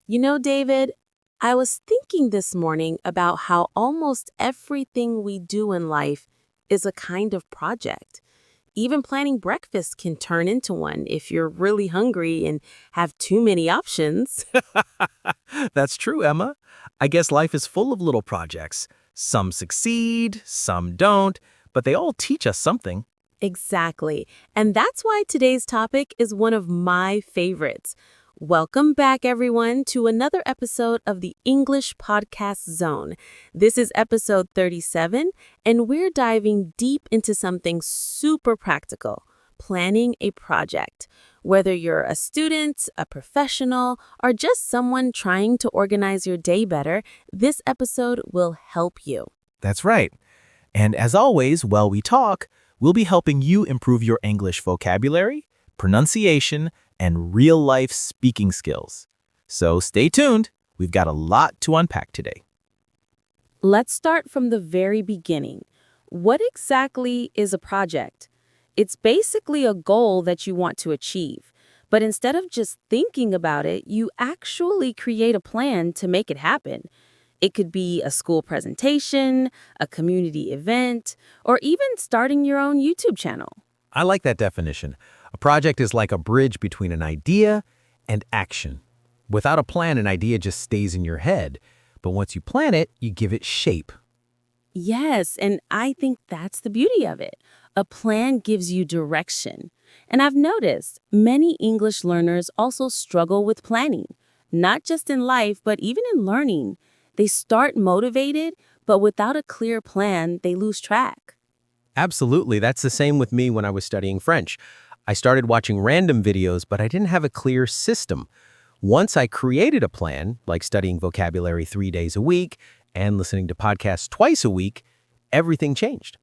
David, I was thinking this morning about how almost everything we do in life is a kind of project. Even planning breakfast can turn into one if you're really hungry and have too many options. That's true, Emma. I guess life is full of little projects. Some succeed, some don't, but they all teach us something. Exactly. And that's why today's topic is one of my favorites. Welcome back, everyone, to another episode of the English Podcast Zone. This is episode 37, and we're diving deep into something super practical, planning a project. Whether you're a student, a professional, or just someone trying to organize your day better, this episode will help you. That's right. And as always, while we talk, we'll be helping you improve your English vocabulary, pronunciation, and real-life speaking skills. So stay tuned. We've got a lot to unpack today. Let's start from the very beginning. What exactly is a project? It's basically a goal that you want to achieve. But instead of just thinking about it, you actually create a plan to make it happen. It could be a school presentation, a community event, or even starting your own YouTube channel. I like that definition. A project is like a bridge between an idea and action. Without a plan, an idea just stays in your head. But once you plan it, you give it shape. Yes, and I think that's the beauty of it. A plan gives you direction. And I've noticed many English learners also struggle with planning, not just in life, but even in learning. They start motivated, but without a clear plan, they lose track. Absolutely. That's the same with me when I was studying French. I started watching random videos, but I didn't have a clear system. Once I created a plan, like studying vocabulary 3 days a week and listening to podcasts twice a week, everything changed.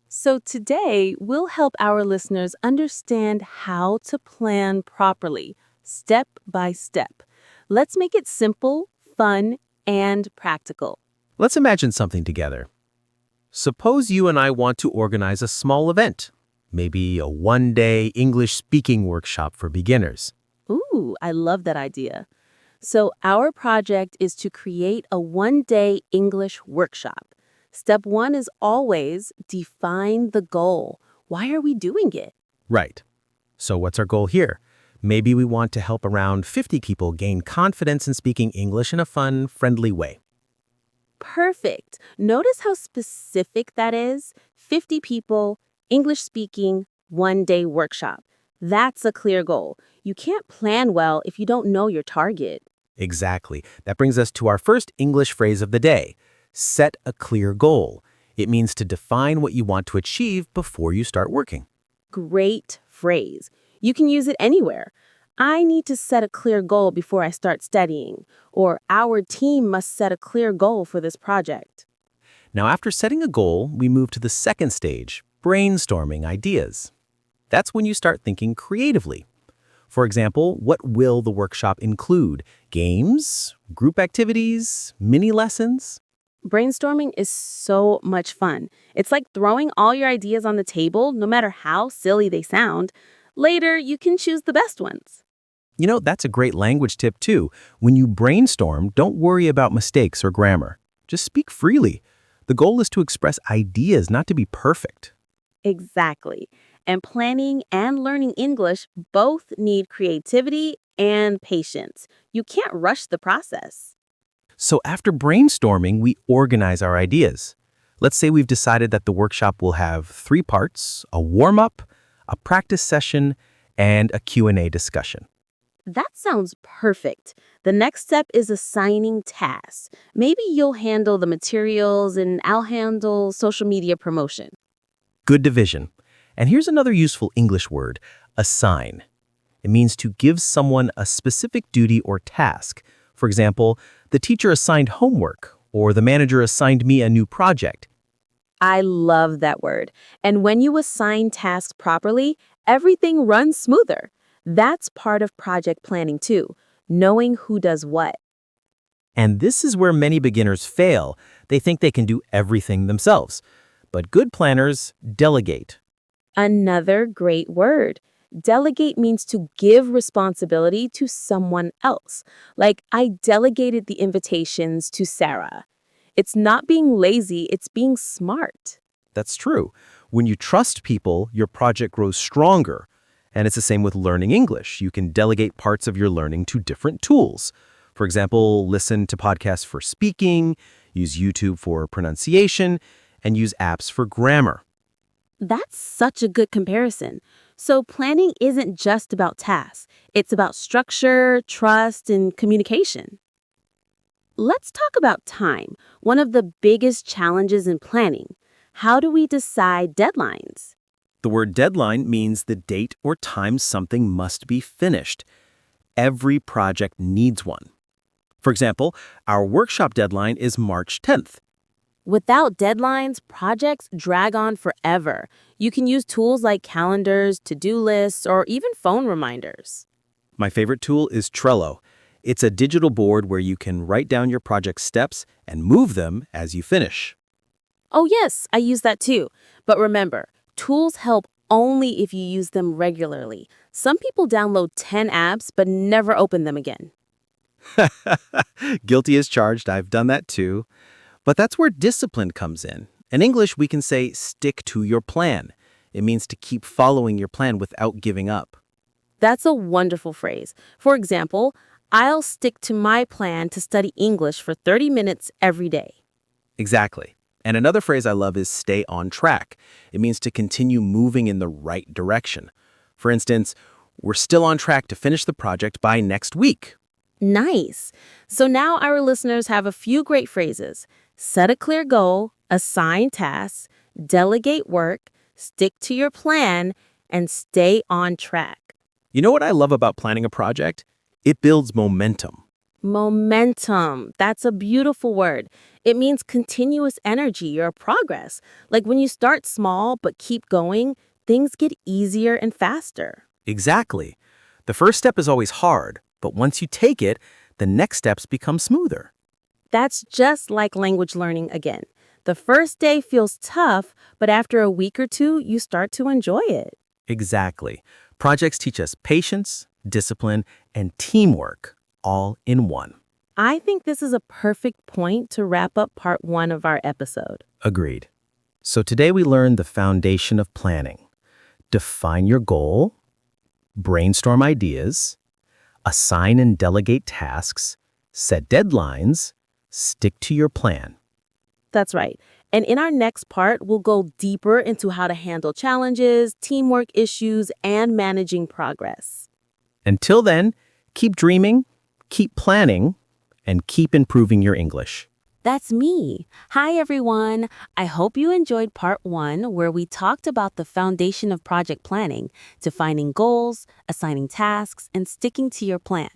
So today, we'll help our listeners understand how to plan properly, step by step. Let's make it simple, fun, and practical. Let's imagine something together. Suppose you and I want to organize a small event, maybe a one-day English speaking workshop for beginners. Ooh, I love that idea. So our project is to create a one-day English workshop. Step one is always define the goal. Why are we doing it? Right. So what's our goal here? Maybe we want to help around 50 people gain confidence in speaking English in a fun, friendly way. Perfect. Notice how specific that is. 50 people, English speaking, one-day workshop. That's a clear goal. You can't plan well if you don't know your target. Exactly. That brings us to our first English phrase of the day. Set a clear goal. It means to define what you want to achieve before you start working. Great phrase. You can use it anywhere. I need to set a clear goal before I start studying, or our team must set a clear goal for this project. Now, after setting a goal, we move to the second stage, brainstorming ideas. That's when you start thinking creatively. For example, what will the workshop include? Games, group activities, mini lessons? Brainstorming is so much fun. It's like throwing all your ideas on the table, no matter how silly they sound. Later, you can choose the best ones. That's a great language tip too. When you brainstorm, don't worry about mistakes or grammar. Just speak freely. The goal is to express ideas, not to be perfect. Exactly. And planning and learning English both need creativity and patience. You can't rush the process. So after brainstorming, we organize our ideas. Let's say we've decided that the workshop will have 3 parts, a warm-up, a practice session, and a Q&A discussion. That sounds perfect. The next step is assigning tasks. Maybe you'll handle the materials and I'll handle social media promotion. Good division. And here's another useful English word, assign. It means to give someone a specific duty or task. For example, the teacher assigned homework, or the manager assigned me a new project. I love that word. And when you assign tasks properly, everything runs smoother. That's part of project planning too, knowing who does what. And this is where many beginners fail. They think they can do everything themselves. But good planners delegate. Another great word. Delegate means to give responsibility to someone else. Like, I delegated the invitations to Sarah. It's not being lazy, it's being smart. That's true. When you trust people, your project grows stronger. And it's the same with learning English. You can delegate parts of your learning to different tools. For example, listen to podcasts for speaking, use YouTube for pronunciation, and use apps for grammar. That's such a good comparison. So planning isn't just about tasks. It's about structure, trust, and communication. Let's talk about time, one of the biggest challenges in planning. How do we decide deadlines? The word deadline means the date or time something must be finished. Every project needs one. For example, our workshop deadline is March 10th. Without deadlines, projects drag on forever. You can use tools like calendars, to-do lists, or even phone reminders. My favorite tool is Trello. It's a digital board where you can write down your project steps and move them as you finish. Oh yes, I use that too. But remember, tools help only if you use them regularly. Some people download 10 apps but never open them again. Guilty as charged, I've done that too. But that's where discipline comes in. In English, we can say stick to your plan. It means to keep following your plan without giving up. That's a wonderful phrase. For example, I'll stick to my plan to study English for 30 minutes every day. Exactly. And another phrase I love is stay on track. It means to continue moving in the right direction. For instance, we're still on track to finish the project by next week. Nice. So now our listeners have a few great phrases. Set a clear goal, assign tasks, delegate work, stick to your plan, and stay on track. You know what I love about planning a project? It builds momentum. Momentum. That's a beautiful word. It means continuous energy or progress. Like when you start small but keep going, things get easier and faster. Exactly. The first step is always hard, but once you take it, the next steps become smoother. That's just like language learning again. The first day feels tough, but after a week or two, you start to enjoy it. Exactly. Projects teach us patience, discipline, and teamwork, all in one. I think this is a perfect point to wrap up part 1 of our episode. Agreed. So today we learned the foundation of planning. Define your goal, brainstorm ideas, assign and delegate tasks, set deadlines, stick to your plan. That's right. And in our next part, we'll go deeper into how to handle challenges, teamwork issues, and managing progress. Until then, keep dreaming, keep planning, and keep improving your English. That's me. Hi, everyone. I hope you enjoyed part 1, where we talked about the foundation of project planning, defining goals, assigning tasks, and sticking to your plan.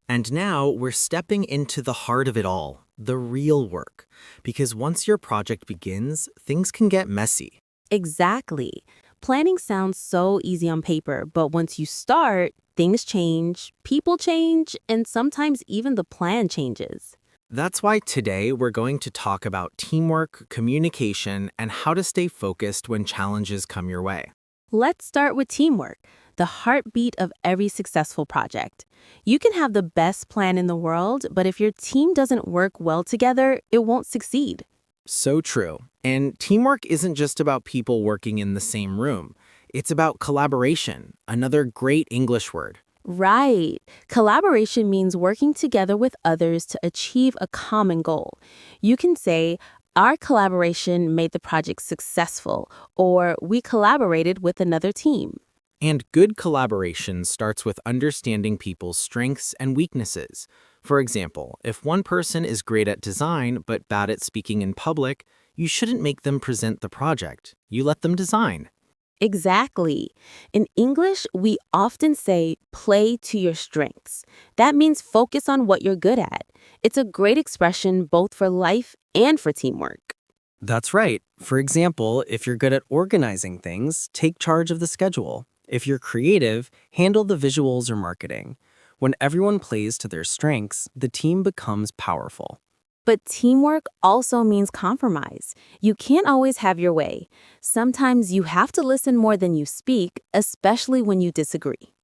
And now we're stepping into the heart of it all, the real work. Because once your project begins, things can get messy. Exactly. Planning sounds so easy on paper, but once you start, things change, people change, and sometimes even the plan changes. That's why today we're going to talk about teamwork, communication, and how to stay focused when challenges come your way. Let's start with teamwork, the heartbeat of every successful project. You can have the best plan in the world, but if your team doesn't work well together, it won't succeed. So true. And teamwork isn't just about people working in the same room. It's about collaboration, another great English word. Right. Collaboration means working together with others to achieve a common goal. You can say, our collaboration made the project successful, or we collaborated with another team. And good collaboration starts with understanding people's strengths and weaknesses. For example, if one person is great at design but bad at speaking in public, you shouldn't make them present the project. You let them design. Exactly. In English, we often say, play to your strengths. That means focus on what you're good at. It's a great expression both for life and for teamwork. That's right. For example, if you're good at organizing things, take charge of the schedule. If you're creative, handle the visuals or marketing. When everyone plays to their strengths, the team becomes powerful. But teamwork also means compromise. You can't always have your way. Sometimes you have to listen more than you speak, especially when you disagree.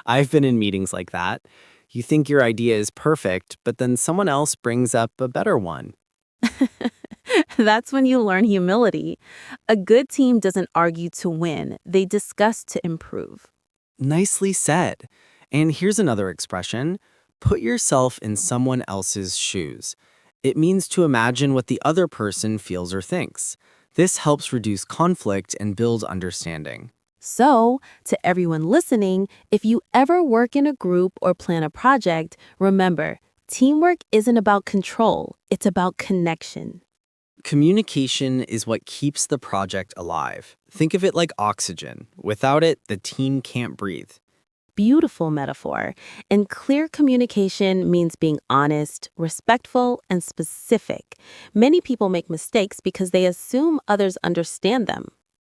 I've been in meetings like that. You think your idea is perfect, but then someone else brings up a better one. That's when you learn humility. A good team doesn't argue to win, they discuss to improve. Nicely said. And here's another expression. Put yourself in someone else's shoes. It means to imagine what the other person feels or thinks. This helps reduce conflict and build understanding. So, to everyone listening, if you ever work in a group or plan a project, remember, teamwork isn't about control, it's about connection. Communication is what keeps the project alive. Think of it like oxygen. Without it, the team can't breathe. Beautiful metaphor. And clear communication means being honest, respectful, and specific. Many people make mistakes because they assume others understand them.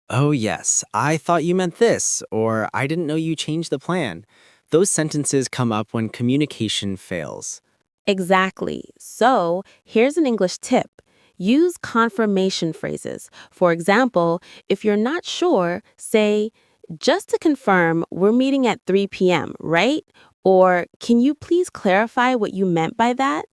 Oh, yes, I thought you meant this, or I didn't know you changed the plan. Those sentences come up when communication fails. Exactly. So, here's an English tip. Use confirmation phrases. For example, if you're not sure, say, just to confirm, we're meeting at 3 p.m., right? Or, can you please clarify what you meant by that?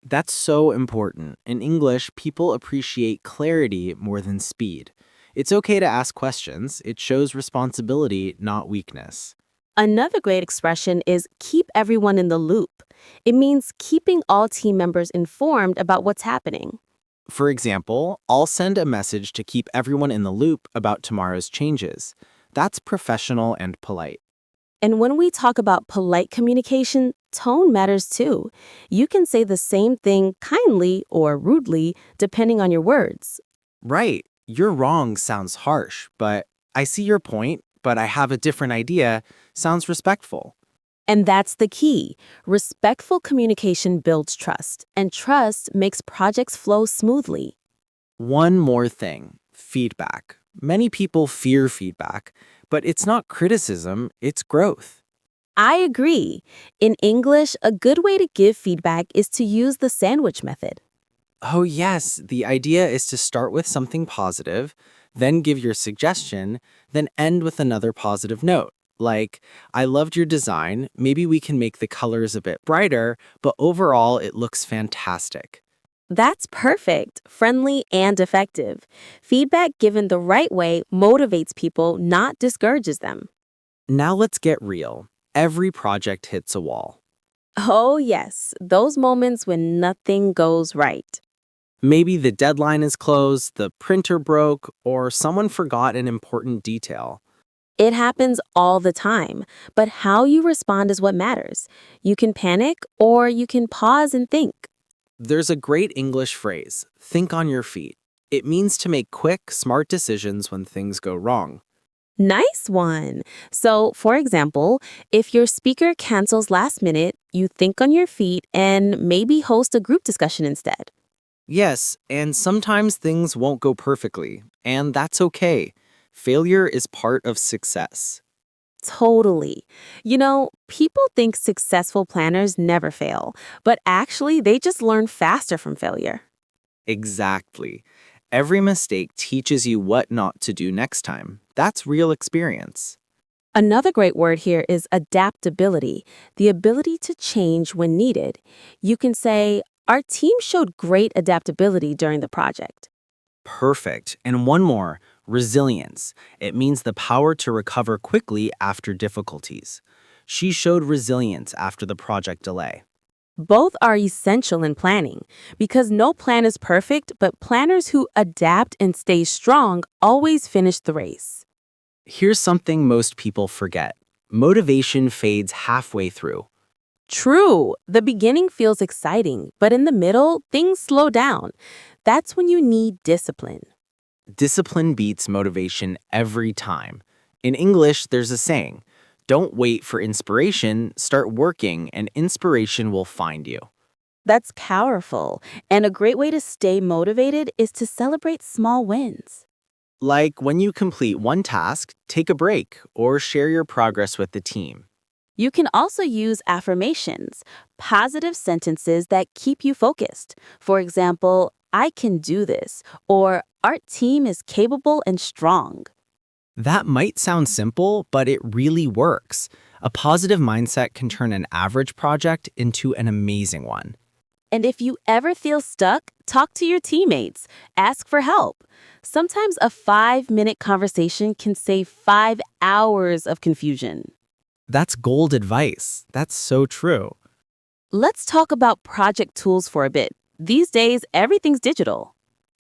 That's so important. In English, people appreciate clarity more than speed. It's okay to ask questions. It shows responsibility, not weakness. Another great expression is keep everyone in the loop. It means keeping all team members informed about what's happening. For example, I'll send a message to keep everyone in the loop about tomorrow's changes. That's professional and polite. And when we talk about polite communication, tone matters too. You can say the same thing kindly or rudely, depending on your words. Right, you're wrong sounds harsh, but I see your point, but I have a different idea sounds respectful. And that's the key. Respectful communication builds trust, and trust makes projects flow smoothly. One more thing, feedback. Many people fear feedback, but it's not criticism, it's growth. I agree. In English, a good way to give feedback is to use the sandwich method. Oh yes, the idea is to start with something positive, then give your suggestion, then end with another positive note. Like, I loved your design, maybe we can make the colors a bit brighter, but overall it looks fantastic. That's perfect, friendly, and effective. Feedback given the right way motivates people, not discourages them. Now let's get real. Every project hits a wall. Oh, yes, those moments when nothing goes right. Maybe the deadline is closed, the printer broke, or someone forgot an important detail. It happens all the time, but how you respond is what matters. You can panic or you can pause and think. There's a great English phrase, think on your feet. It means to make quick, smart decisions when things go wrong. Nice one. So, for example, if your speaker cancels last minute, you think on your feet and maybe host a group discussion instead. Yes, and sometimes things won't go perfectly, and that's okay. Failure is part of success. Totally. You know, people think successful planners never fail, but actually they just learn faster from failure. Exactly. Every mistake teaches you what not to do next time. That's real experience. Another great word here is adaptability, the ability to change when needed. You can say, our team showed great adaptability during the project. Perfect. And one more, resilience. It means the power to recover quickly after difficulties. She showed resilience after the project delay. Both are essential in planning because no plan is perfect, but planners who adapt and stay strong always finish the race. Here's something most people forget. Motivation fades halfway through. True, the beginning feels exciting, but in the middle, things slow down. That's when you need discipline. Discipline beats motivation every time. In English, there's a saying, don't wait for inspiration, start working, and inspiration will find you. That's powerful, and a great way to stay motivated is to celebrate small wins. Like when you complete one task, take a break or share your progress with the team. You can also use affirmations, positive sentences that keep you focused. For example, I can do this, or our team is capable and strong. That might sound simple, but it really works. A positive mindset can turn an average project into an amazing one. And if you ever feel stuck, talk to your teammates. Ask for help. Sometimes a 5-minute conversation can save 5 hours of confusion. That's gold advice. That's so true. Let's talk about project tools for a bit. These days, everything's digital.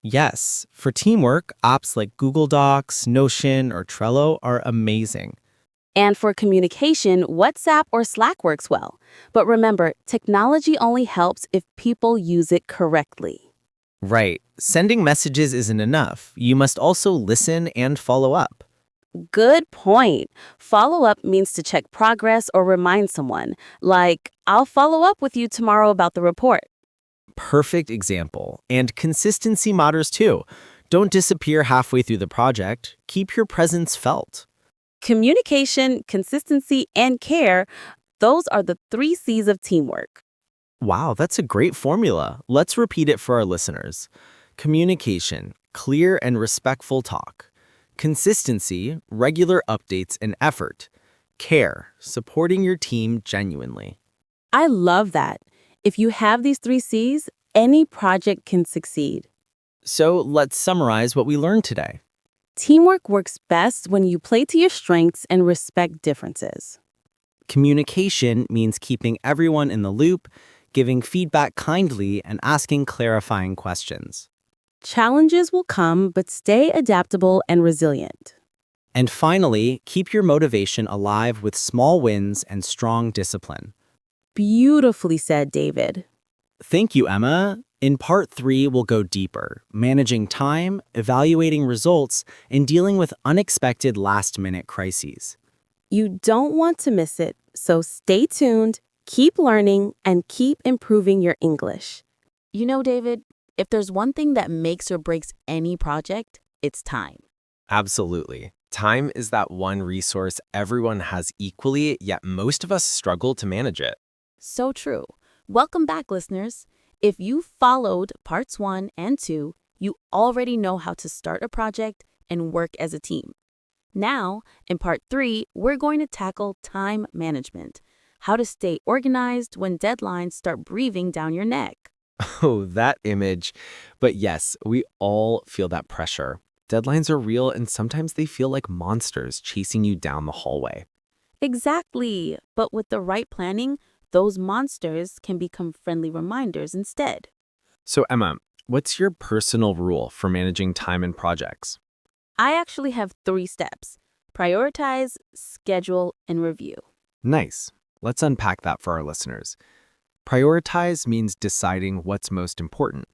Yes, for teamwork, apps like Google Docs, Notion, or Trello are amazing. And for communication, WhatsApp or Slack works well. But remember, technology only helps if people use it correctly. Right. Sending messages isn't enough. You must also listen and follow up. Good point. Follow up means to check progress or remind someone, like, I'll follow up with you tomorrow about the report. Perfect example. And consistency matters too. Don't disappear halfway through the project. Keep your presence felt. Communication, consistency, and care, those are the 3 C's of teamwork. Wow, that's a great formula. Let's repeat it for our listeners. Communication, clear and respectful talk. Consistency, regular updates and effort. Care, supporting your team genuinely. I love that. If you have these 3 C's, any project can succeed. So let's summarize what we learned today. Teamwork works best when you play to your strengths and respect differences. Communication means keeping everyone in the loop, giving feedback kindly, and asking clarifying questions. Challenges will come, but stay adaptable and resilient. And finally, keep your motivation alive with small wins and strong discipline. Beautifully said, David. Thank you, Emma. In part 3, we'll go deeper, managing time, evaluating results, and dealing with unexpected last-minute crises. You don't want to miss it, so stay tuned, keep learning, and keep improving your English. You know, David, if there's one thing that makes or breaks any project, it's time. Absolutely. Time is that one resource everyone has equally, yet most of us struggle to manage it. So true. Welcome back, listeners. If you followed parts 1 and 2, you already know how to start a project and work as a team. Now, in part 3, we're going to tackle time management, how to stay organized when deadlines start breathing down your neck. Oh, that image. But yes, we all feel that pressure. Deadlines are real and sometimes they feel like monsters chasing you down the hallway. Exactly. But with the right planning, those monsters can become friendly reminders instead. So Emma, what's your personal rule for managing time and projects? I actually have 3 steps: prioritize, schedule, and review. Nice. Let's unpack that for our listeners. Prioritize means deciding what's most important.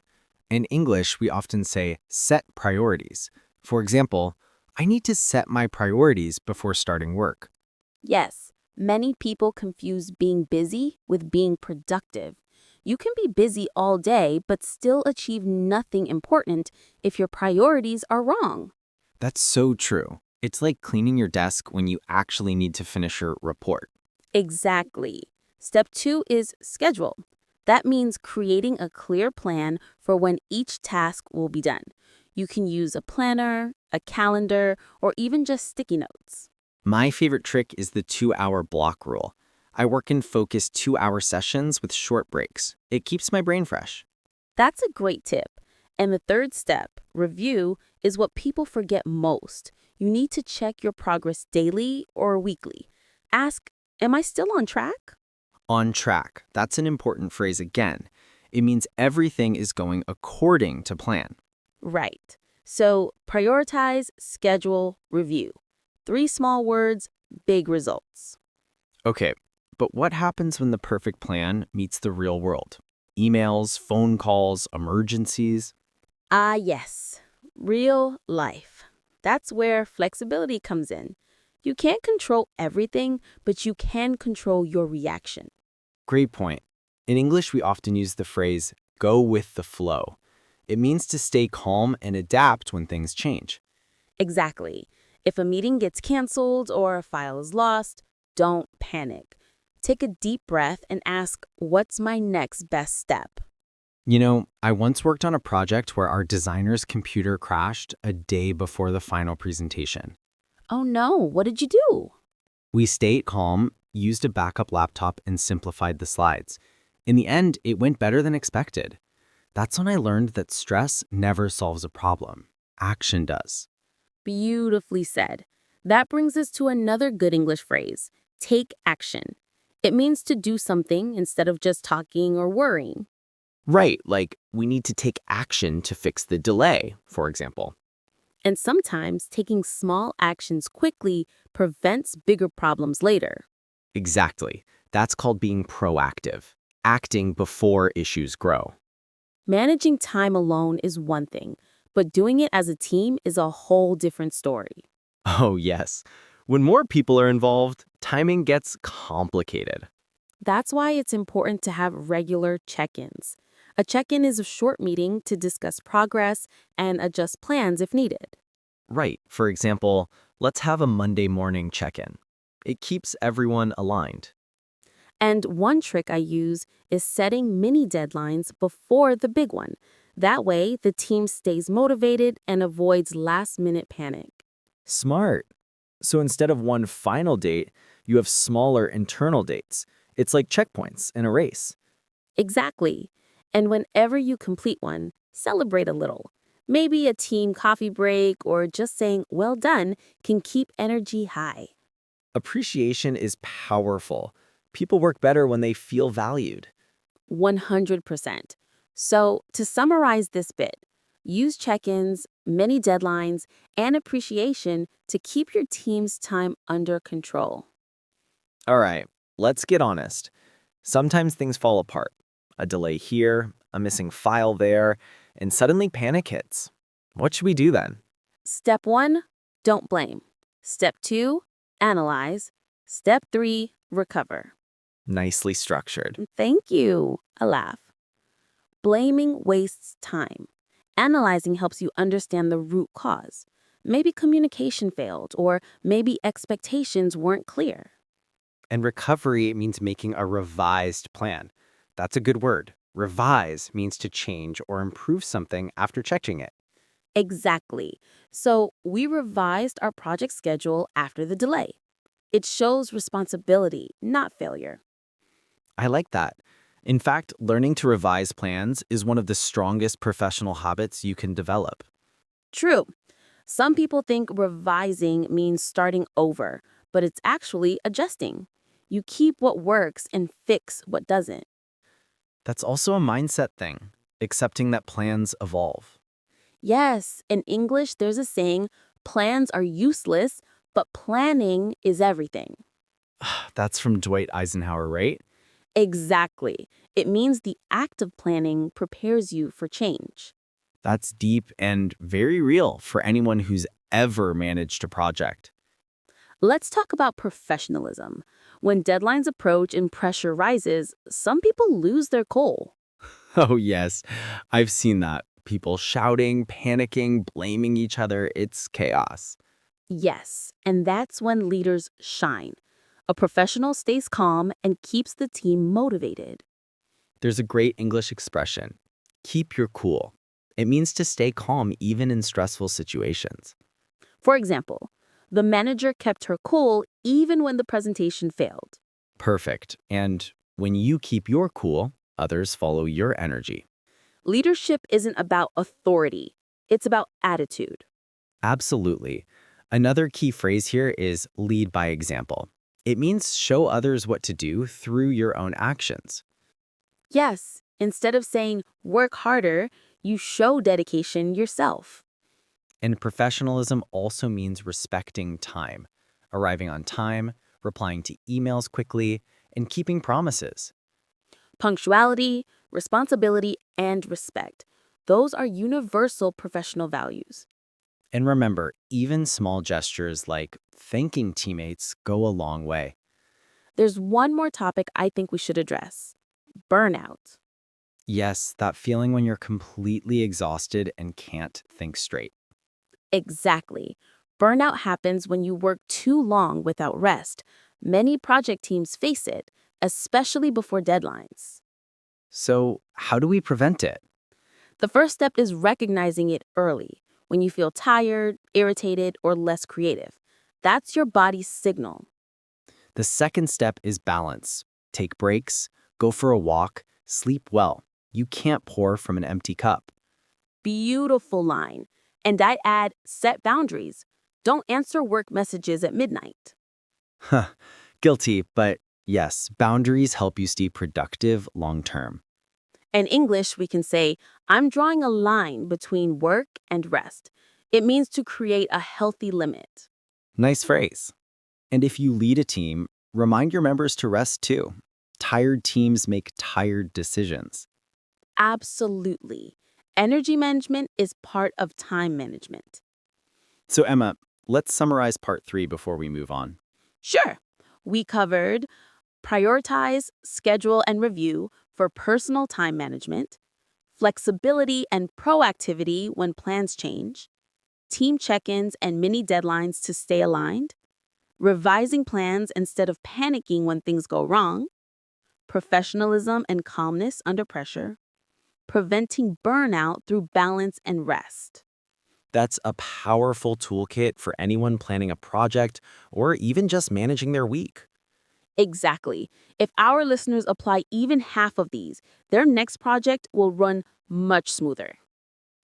In English, we often say set priorities. For example, I need to set my priorities before starting work. Yes, many people confuse being busy with being productive. You can be busy all day but still achieve nothing important if your priorities are wrong. That's so true. It's like cleaning your desk when you actually need to finish your report. Exactly. Step 2 is schedule. That means creating a clear plan for when each task will be done. You can use a planner, a calendar, or even just sticky notes. My favorite trick is the 2-hour block rule. I work in focused 2-hour sessions with short breaks. It keeps my brain fresh. That's a great tip. And the 3rd step, review, is what people forget most. You need to check your progress daily or weekly. Ask, am I still on track? On track. That's an important phrase again. It means everything is going according to plan. Right. So prioritize, schedule, review. 3 small words, big results. Okay, but what happens when the perfect plan meets the real world? Emails, phone calls, emergencies? Ah, yes. Real life. That's where flexibility comes in. You can't control everything, but you can control your reaction. Great point. In English, we often use the phrase, go with the flow. It means to stay calm and adapt when things change. Exactly. If a meeting gets canceled or a file is lost, don't panic. Take a deep breath and ask, what's my next best step? You know, I once worked on a project where our designer's computer crashed a day before the final presentation. Oh no, what did you do? We stayed calm, used a backup laptop, and simplified the slides. In the end, it went better than expected. That's when I learned that stress never solves a problem. Action does. Beautifully said. That brings us to another good English phrase, take action. It means to do something instead of just talking or worrying. Right, like we need to take action to fix the delay, for example. And sometimes taking small actions quickly prevents bigger problems later. Exactly. That's called being proactive, acting before issues grow. Managing time alone is one thing, but doing it as a team is a whole different story. Oh, yes. When more people are involved, timing gets complicated. That's why it's important to have regular check-ins. A check-in is a short meeting to discuss progress and adjust plans if needed. Right. For example, let's have a Monday morning check-in. It keeps everyone aligned. And one trick I use is setting mini deadlines before the big one. That way, the team stays motivated and avoids last-minute panic. Smart. So instead of one final date, you have smaller internal dates. It's like checkpoints in a race. Exactly. And whenever you complete one, celebrate a little. Maybe a team coffee break or just saying, well done, can keep energy high. Appreciation is powerful. People work better when they feel valued. 100%. So, to summarize this bit, use check-ins, mini deadlines, and appreciation to keep your team's time under control. All right, let's get honest. Sometimes things fall apart. A delay here, a missing file there, and suddenly panic hits. What should we do then? Step 1, don't blame. Step 2, analyze. Step 3, recover. Nicely structured. Thank you. A laugh. Blaming wastes time. Analyzing helps you understand the root cause. Maybe communication failed, or maybe expectations weren't clear. And recovery means making a revised plan. That's a good word. Revise means to change or improve something after checking it. Exactly. So we revised our project schedule after the delay. It shows responsibility, not failure. I like that. In fact, learning to revise plans is one of the strongest professional habits you can develop. True. Some people think revising means starting over, but it's actually adjusting. You keep what works and fix what doesn't. That's also a mindset thing, accepting that plans evolve. Yes, in English, there's a saying, plans are useless, but planning is everything. That's from Dwight Eisenhower, right? Exactly. It means the act of planning prepares you for change. That's deep and very real for anyone who's ever managed a project. Let's talk about professionalism. When deadlines approach and pressure rises, some people lose their cool. Oh, yes. I've seen that. People shouting, panicking, blaming each other. It's chaos. Yes, and that's when leaders shine. A professional stays calm and keeps the team motivated. There's a great English expression, keep your cool. It means to stay calm even in stressful situations. For example, the manager kept her cool even when the presentation failed. Perfect. And when you keep your cool, others follow your energy. Leadership isn't about authority. It's about attitude. Absolutely. Another key phrase here is lead by example. It means show others what to do through your own actions. Yes, instead of saying work harder, you show dedication yourself. And professionalism also means respecting time, arriving on time, replying to emails quickly, and keeping promises. Punctuality, responsibility, and respect. Those are universal professional values. And remember, even small gestures like thanking teammates go a long way. There's one more topic I think we should address. Burnout. Yes, that feeling when you're completely exhausted and can't think straight. Exactly. Burnout happens when you work too long without rest. Many project teams face it. especially before deadlines. So, how do we prevent it? The first step is recognizing it early, when you feel tired, irritated, or less creative. That's your body's signal. The second step is balance. Take breaks, go for a walk, sleep well. You can't pour from an empty cup. Beautiful line. And I'd add, set boundaries. Don't answer work messages at midnight. Huh, guilty, but yes, boundaries help you stay productive long term. In English, we can say, I'm drawing a line between work and rest. It means to create a healthy limit. Nice phrase. And if you lead a team, remind your members to rest too. Tired teams make tired decisions. Absolutely. Energy management is part of time management. So Emma, let's summarize part 3 before we move on. Sure. We covered prioritize, schedule, and review for personal time management, flexibility and proactivity when plans change, team check-ins and mini deadlines to stay aligned, revising plans instead of panicking when things go wrong, professionalism and calmness under pressure, preventing burnout through balance and rest. That's a powerful toolkit for anyone planning a project or even just managing their week. Exactly. If our listeners apply even half of these, their next project will run much smoother.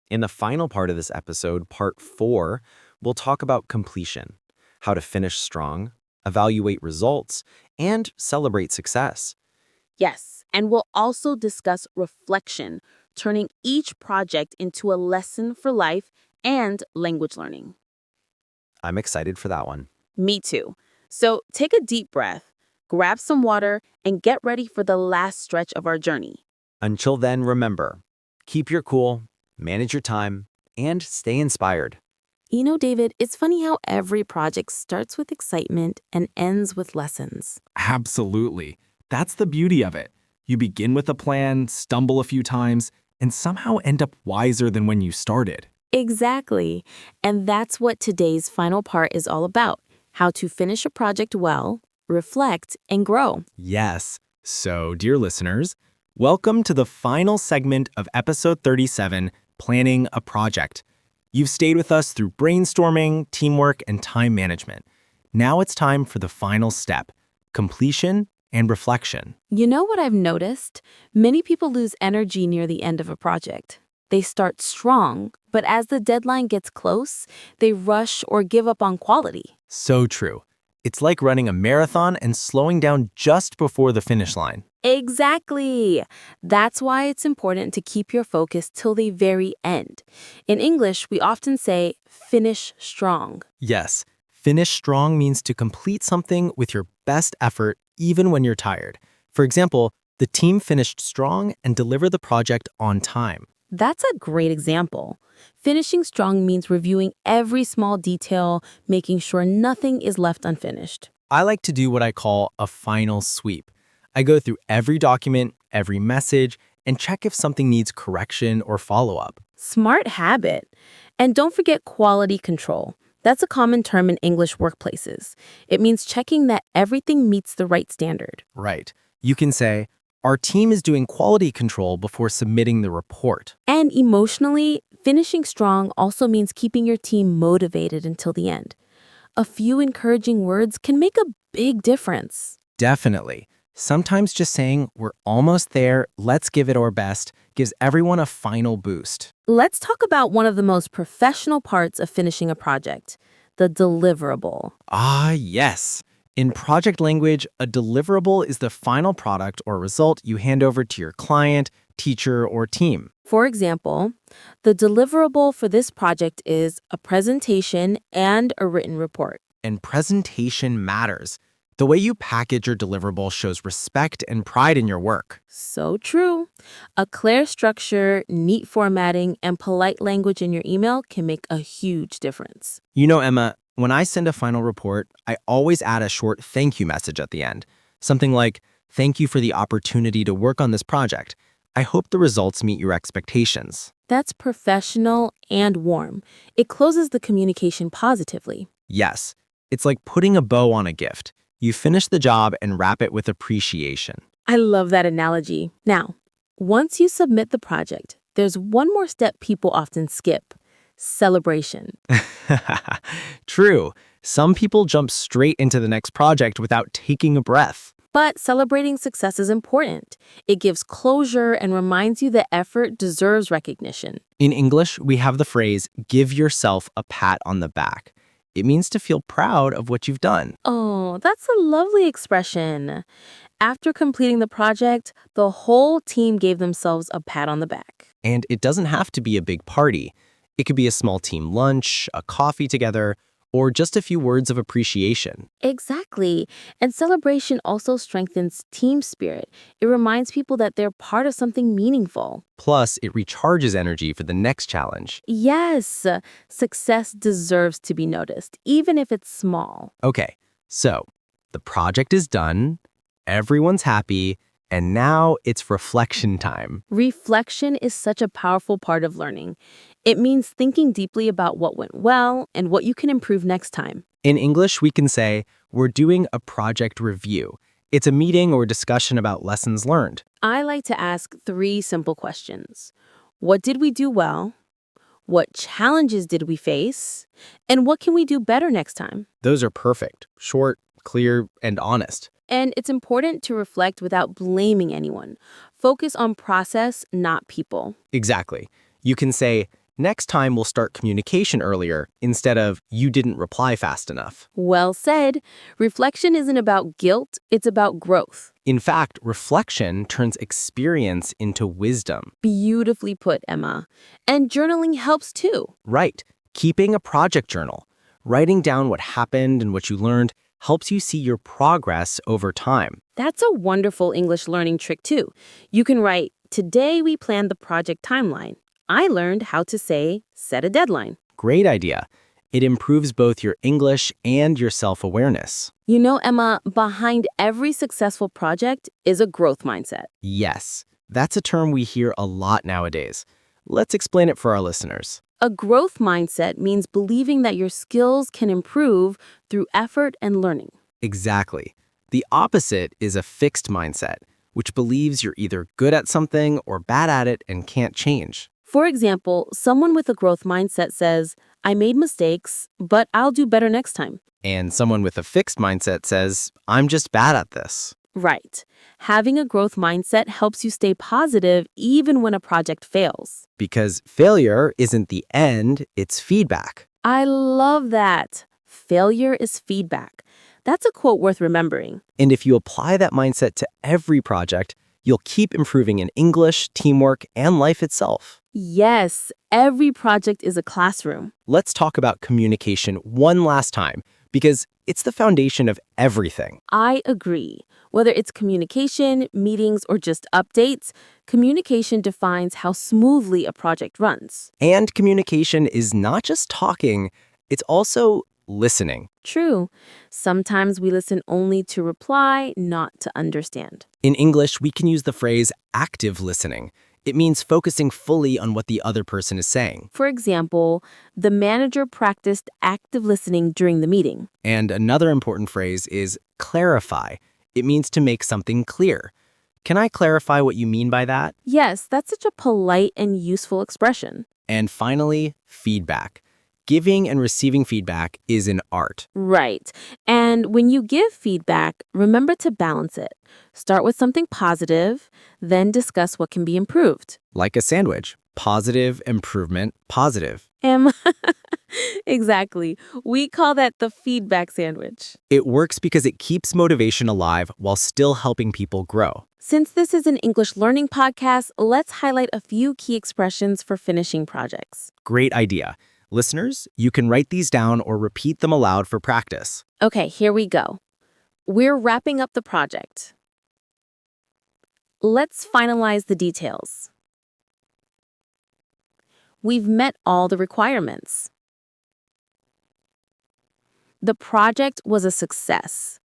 In the final part of this episode, part 4, we'll talk about completion, how to finish strong, evaluate results, and celebrate success. Yes, and we'll also discuss reflection, turning each project into a lesson for life and language learning. I'm excited for that one. Me too. So take a deep breath, grab some water, and get ready for the last stretch of our journey. Until then, remember, keep your cool, manage your time, and stay inspired. You know, David, it's funny how every project starts with excitement and ends with lessons. Absolutely. That's the beauty of it. You begin with a plan, stumble a few times, and somehow end up wiser than when you started. Exactly. And that's what today's final part is all about, how to finish a project well, reflect, and grow. Yes. So, dear listeners, welcome to the final segment of episode 37, Planning a Project. You've stayed with us through brainstorming, teamwork, and time management. Now it's time for the final step, completion and reflection. You know what I've noticed? Many people lose energy near the end of a project. They start strong, but as the deadline gets close, they rush or give up on quality. So true. It's like running a marathon and slowing down just before the finish line. Exactly. That's why it's important to keep your focus till the very end. In English, we often say, finish strong. Yes, finish strong means to complete something with your best effort, even when you're tired. For example, the team finished strong and delivered the project on time. That's a great example. Finishing strong means reviewing every small detail, making sure nothing is left unfinished. I like to do what I call a final sweep. I go through every document, every message, and check if something needs correction or follow-up. Smart habit. And don't forget quality control. That's a common term in English workplaces. It means checking that everything meets the right standard. Right. You can say, our team is doing quality control before submitting the report. And emotionally, finishing strong also means keeping your team motivated until the end. A few encouraging words can make a big difference. Definitely. Sometimes just saying, we're almost there, let's give it our best, gives everyone a final boost. Let's talk about one of the most professional parts of finishing a project, the deliverable. Ah, yes. In project language, a deliverable is the final product or result you hand over to your client, teacher, or team. For example, the deliverable for this project is a presentation and a written report. And presentation matters. The way you package your deliverable shows respect and pride in your work. So true. A clear structure, neat formatting, and polite language in your email can make a huge difference. You know, Emma, when I send a final report, I always add a short thank you message at the end. Something like, thank you for the opportunity to work on this project. I hope the results meet your expectations. That's professional and warm. It closes the communication positively. Yes, it's like putting a bow on a gift. You finish the job and wrap it with appreciation. I love that analogy. Now, once you submit the project, there's one more step people often skip: celebration. True. Some people jump straight into the next project without taking a breath. But celebrating success is important. It gives closure and reminds you that effort deserves recognition. In English, we have the phrase, give yourself a pat on the back. It means to feel proud of what you've done. Oh, that's a lovely expression. After completing the project, the whole team gave themselves a pat on the back. And it doesn't have to be a big party. It could be a small team lunch, a coffee together, or just a few words of appreciation. Exactly. And celebration also strengthens team spirit. It reminds people that they're part of something meaningful. Plus, it recharges energy for the next challenge. Yes, success deserves to be noticed, even if it's small. Okay, so the project is done, everyone's happy, and now it's reflection time. Reflection is such a powerful part of learning. It means thinking deeply about what went well and what you can improve next time. In English, we can say, we're doing a project review. It's a meeting or discussion about lessons learned. I like to ask 3 simple questions. What did we do well? What challenges did we face? And what can we do better next time? Those are perfect, short, clear, and honest. And it's important to reflect without blaming anyone. Focus on process, not people. Exactly. You can say, next time we'll start communication earlier instead of you didn't reply fast enough. Well said. Reflection isn't about guilt, it's about growth. In fact, reflection turns experience into wisdom. Beautifully put, Emma. And journaling helps too. Right. Keeping a project journal, writing down what happened and what you learned, helps you see your progress over time. That's a wonderful English learning trick too. You can write, today we planned the project timeline. I learned how to say, set a deadline. Great idea. It improves both your English and your self-awareness. You know, Emma, behind every successful project is a growth mindset. Yes, that's a term we hear a lot nowadays. Let's explain it for our listeners. A growth mindset means believing that your skills can improve through effort and learning. Exactly. The opposite is a fixed mindset, which believes you're either good at something or bad at it and can't change. For example, someone with a growth mindset says, I made mistakes, but I'll do better next time. And someone with a fixed mindset says, I'm just bad at this. Right. Having a growth mindset helps you stay positive even when a project fails. Because failure isn't the end, it's feedback. I love that. Failure is feedback. That's a quote worth remembering. And if you apply that mindset to every project, you'll keep improving in English, teamwork, and life itself. Yes, every project is a classroom. Let's talk about communication one last time, because it's the foundation of everything. I agree. Whether it's communication, meetings, or just updates, communication defines how smoothly a project runs. And communication is not just talking, it's also listening. True. Sometimes we listen only to reply, not to understand. In English, we can use the phrase active listening. It means focusing fully on what the other person is saying. For example, the manager practiced active listening during the meeting. And another important phrase is clarify. It means to make something clear. Can I clarify what you mean by that? Yes, that's such a polite and useful expression. And finally, feedback. Giving and receiving feedback is an art. Right. And when you give feedback, remember to balance it. Start with something positive, then discuss what can be improved. Like a sandwich. Positive, improvement, positive. Exactly. We call that the feedback sandwich. It works because it keeps motivation alive while still helping people grow. Since this is an English learning podcast, let's highlight a few key expressions for finishing projects. Great idea. Listeners, you can write these down or repeat them aloud for practice. Okay, here we go. We're wrapping up the project. Let's finalize the details. We've met all the requirements. The project was a success.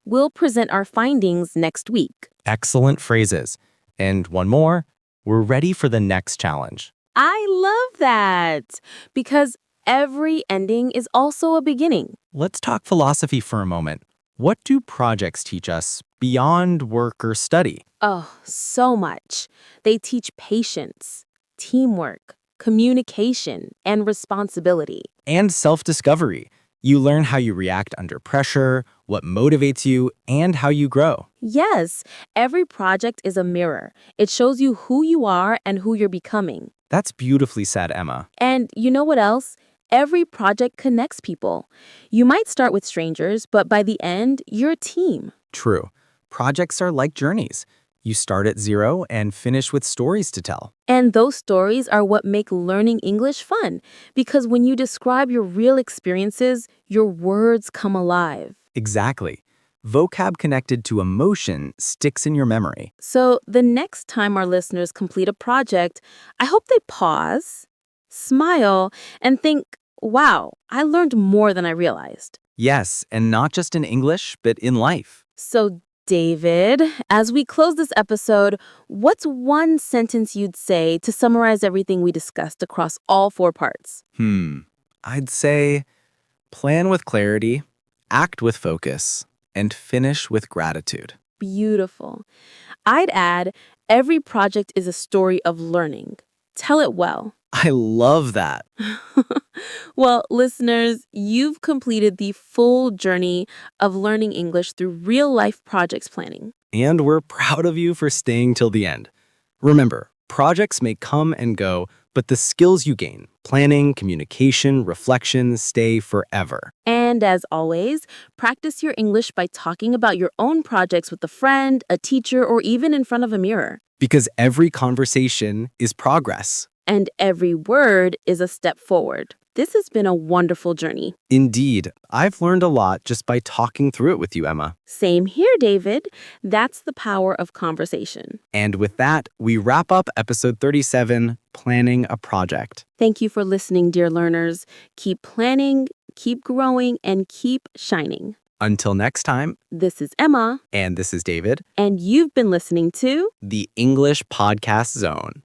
We'll present our findings next week. Excellent phrases. And one more, we're ready for the next challenge. I love that because every ending is also a beginning. Let's talk philosophy for a moment. What do projects teach us beyond work or study? Oh, so much. They teach patience, teamwork, communication, and responsibility. And self-discovery. You learn how you react under pressure, what motivates you, and how you grow. Yes, every project is a mirror. It shows you who you are and who you're becoming. That's beautifully said, Emma. And you know what else? Every project connects people. You might start with strangers, but by the end, you're a team. True. Projects are like journeys. You start at zero and finish with stories to tell. And those stories are what make learning English fun, because when you describe your real experiences, your words come alive. Exactly. Vocab connected to emotion sticks in your memory. So the next time our listeners complete a project, I hope they pause, smile, and think, wow, I learned more than I realized. Yes, and not just in English, but in life. So David, as we close this episode, what's one sentence you'd say to summarize everything we discussed across all 4 parts? I'd say plan with clarity, act with focus, and finish with gratitude. Beautiful. I'd add, every project is a story of learning. Tell it well. I love that. Well, listeners, you've completed the full journey of learning English through real-life projects planning. And we're proud of you for staying till the end. Remember, projects may come and go, but the skills you gain, planning, communication, reflection, stay forever. And as always, practice your English by talking about your own projects with a friend, a teacher, or even in front of a mirror. Because every conversation is progress. And every word is a step forward. This has been a wonderful journey. Indeed, I've learned a lot just by talking through it with you, Emma. Same here, David. That's the power of conversation. And with that, we wrap up episode 37, Planning a Project. Thank you for listening, dear learners. Keep planning, keep growing, and keep shining. Until next time, This is Emma, and this is David, and you've been listening to the English Podcast Zone.